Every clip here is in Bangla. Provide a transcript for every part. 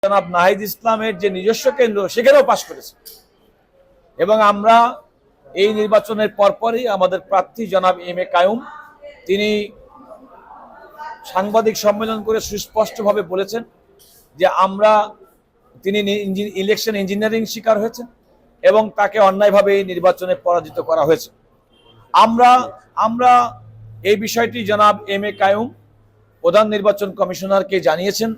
জনাব নাহিদ ইসলামের যে নিজস্ব কেন্দ্র সেখানেও পাশ করেছে এবং আমরা এই নির্বাচনের পরপরই আমাদের প্রার্থী জনাব এম এ কায়ুম তিনি সাংবাদিক সম্মেলন করে সুস্পষ্টভাবে বলেছেন যে তিনি ইলেকশন ইঞ্জিনিয়ারিং শিকার হয়েছেন এবং তাকে অন্যায়ভাবে এই নির্বাচনে পরাজিত করা হয়েছে। আমরা এই বিষয়টি জনাব এম এ কায়ুম প্রধান নির্বাচন কমিশনারকে জানিয়েছেন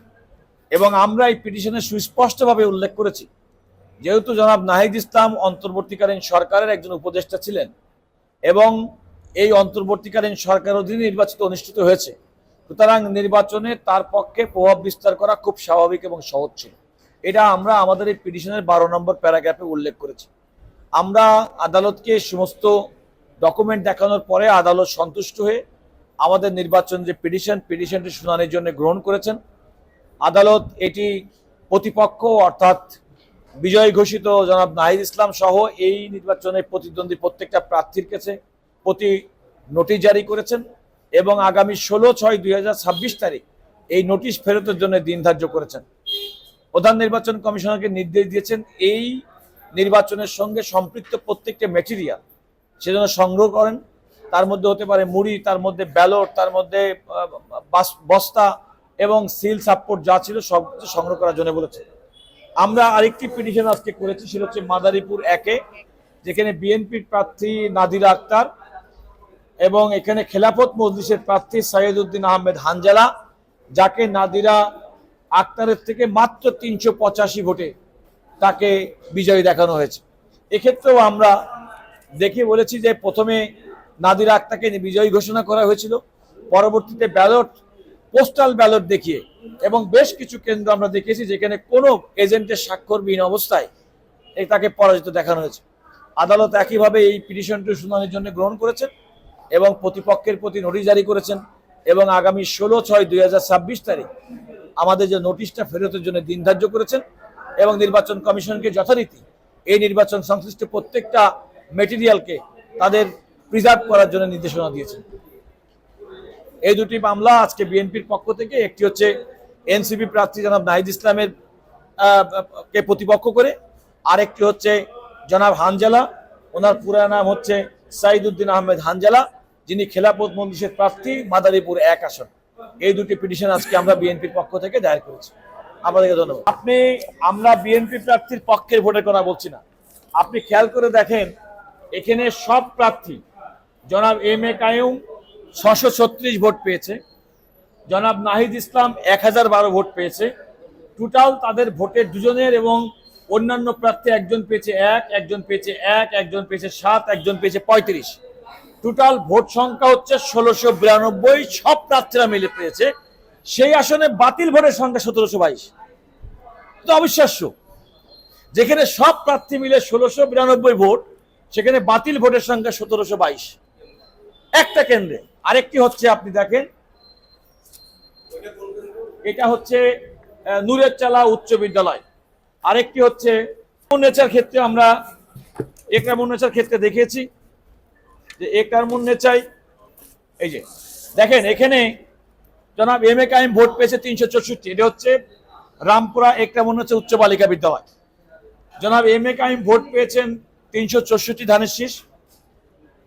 এবং আমরা এই পিটিশনে সুস্পষ্টভাবে উল্লেখ করেছি যেহেতু জনাব নাহিদ ইসলাম অন্তর্বর্তীকালীন সরকারের একজন উপদেষ্টা ছিলেন এবং এই অন্তর্বর্তীকালীন সরকার অধীনে নির্বাচিত অনুষ্ঠিত হয়েছে, সুতরাং নির্বাচনে তার পক্ষে প্রভাব বিস্তার করা খুব স্বাভাবিক এবং সহজ ছিল। এটা আমরা আমাদের এই পিটিশনের 12 নম্বর প্যারাগ্রাফে উল্লেখ করেছি। আমরা আদালতকে সমস্ত ডকুমেন্ট দেখানোর পরে আদালত সন্তুষ্ট হয়ে আমাদের নির্বাচন যে পিটিশনটি শুনানির জন্য গ্রহণ করেছেন। আদালত এটি প্রতিপক্ষ অর্থাৎ বিজয় ঘোষিত জনাব নাহিদ ইসলাম সহ এই নির্বাচনে প্রতিদ্বন্দ্বী প্রত্যেকটা প্রার্থীর কাছে প্রতি নোটিশ জারি করেছেন এবং আগামী 16/6/2026 তারিখ এই নোটিশ ফেরতের জন্য দিন ধার্য করেছেন। প্রধান নির্বাচন কমিশনারকে নির্দেশ দিয়েছেন এই নির্বাচনের সঙ্গে সম্পৃক্ত প্রত্যেকটা ম্যাটেরিয়াল সেজন্য সংগ্রহ করেন। তার মধ্যে হতে পারে মুড়ি, তার মধ্যে ব্যালট, তার মধ্যে বস্তা এবং সিল সাপোর্ট যা ছিল সব কিছু সংগ্রহ করার জন্য বলেছে। আমরা আরেকটি পিটিশন আজকে করেছি, সেটা হচ্ছে মাদারীপুর 1-এ, যেখানে বিএনপির প্রার্থী নাদিরা আক্তার এবং এখানে খেলাফত মজলিসের প্রার্থী সাইয়েদ উদ্দিন আহমেদ হানজালা, যাকে নাদিরা আক্তারের থেকে মাত্র 385 ভোটে তাকে বিজয়ী দেখানো হয়েছে। এক্ষেত্রেও আমরা দেখে বলেছি যে প্রথমে নাদিরা আক্তারকে বিজয়ী ঘোষণা করা হয়েছিল, পরবর্তীতে পোস্টাল ব্যালট দেখিয়ে এবং বেশ কিছু কেন্দ্র আমরা দেখেছি যেখানে কোনো এজেন্টের স্বাক্ষরবিহীন অবস্থায় তাকে পরাজিত দেখানো হয়েছে। আদালত একইভাবে এই পিটিশনটি শুনানির জন্য গ্রহণ করেছেন এবং প্রতিপক্ষের প্রতি নোটিশ জারি করেছেন এবং আগামী 16/6/2026 তারিখ আমাদের যে নোটিশটা ফেরতের জন্য দিন ধার্য করেছেন এবং নির্বাচন কমিশনকে যথারীতি এই নির্বাচন সংশ্লিষ্ট প্রত্যেকটা মেটেরিয়ালকে তাদের প্রিজার্ভ করার জন্য নির্দেশনা দিয়েছেন। এই দুটি মামলা আজকে বিএনপির পক্ষ থেকে, একটি হচ্ছে এনসিপি প্রার্থী জনাব নাহিদ ইসলামের কে প্রতিপক্ষ করে, আরেকটি হচ্ছে জনাব হানজালা, ওনার পুরা নাম হচ্ছে সাইদ উদ্দিন আহমেদ হানজালা, যিনি খেলাফত মজলিসের প্রার্থী মাদারীপুর 1 আসন। এই দুটি পিটিশন আজকে আমরা বিএনপির পক্ষ থেকে দায়ের করেছি। আপনাদেরকে ধন্যবাদ। আমরা বিএনপি প্রার্থীর পক্ষের ভোটের কথা বলছি না, আপনি খেয়াল করে দেখেন এখানে সব প্রার্থী জনাব এম এ কায়ুম 636 ভোট পেয়েছে, জনাব নাহিদ ইসলাম 1012 ভোট পেয়েছে। টোটাল তাদের ভোটের দুজনের এবং অন্যান্য প্রার্থী একজন পেয়েছে 1, একজন পেয়েছে 1, একজন পেয়েছে 7, একজন পেয়েছে 35। টোটাল ভোট সংখ্যা হচ্ছে 1692, সব প্রার্থীরা মিলে পেয়েছে। সেই আসনে বাতিল ভোটের সংখ্যা 1722। তো অবিশ্বাস্য, যেখানে সব প্রার্থী মিলে 1692 ভোট, সেখানে বাতিল ভোটের সংখ্যা 1722 একটা কেন্দ্রে। আরেকটি হচ্ছে আপনি দেখেন, এটা হচ্ছে নূরের চালা উচ্চ বিদ্যালয়। আরেকটি হচ্ছে নেচার ক্ষেত্রে, আমরা একরামুন নেচার ক্ষেত্রে দেখেছি যে একরামুন নেচাই, এই যে দেখেন এখানে জনাব এম এ কাইম ভোট পেয়েছে 364। এটা হচ্ছে রামপুরা একরামুন নেচার উচ্চ বালিকা বিদ্যালয়। জনাব এম এ কাইম ভোট পেয়েছেন 364 ধানের শীষ।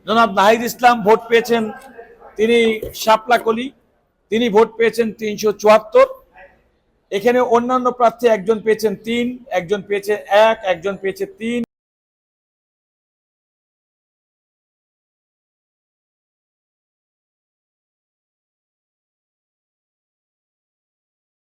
জনাব নাহিদ ইসলাম ভোট পেয়েছেন তিনি শাপলাকলি, তিনি ভোট পেয়েছেন 374। এখানে অন্যান্য প্রার্থী একজন পেয়েছেন 3, একজন পেয়েছে 1, একজন পেয়েছে 3।